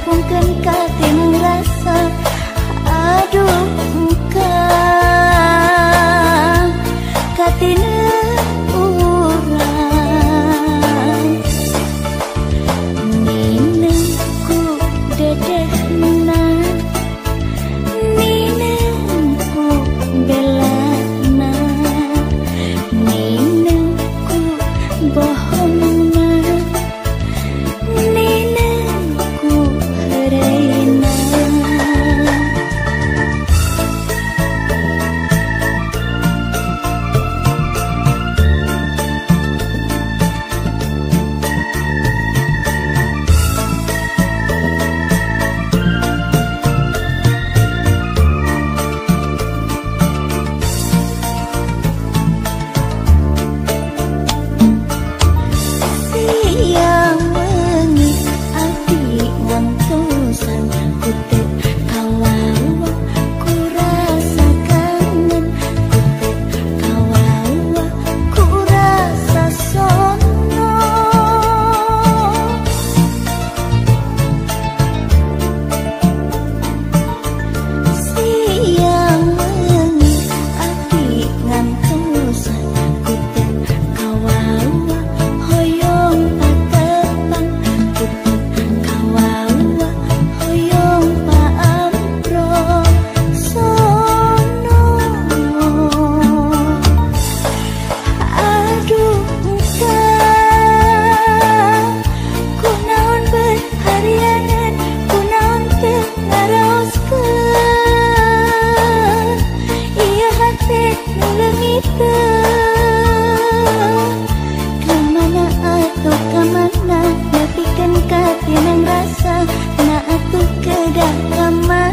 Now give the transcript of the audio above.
pungken katinang rasa. Aduh engkau katinang urang ninengku dedehna ninengku belana ninengku bohongna ninengku reina. Siang wengi abdi ngantosan kute kawawa ku rasa kangen kute kawawa ku rasa sono. Siang wengi abdi ngantosan kute kawawa hoyong patepan kute kawawa hoyong paampro sono. Aduh engkau kunaon berharianan kunaon teu ngaraoskeun ieu hate nu leungiteun kamana atuh kamana nepikeun katinang rasa na atuh kedah kamana.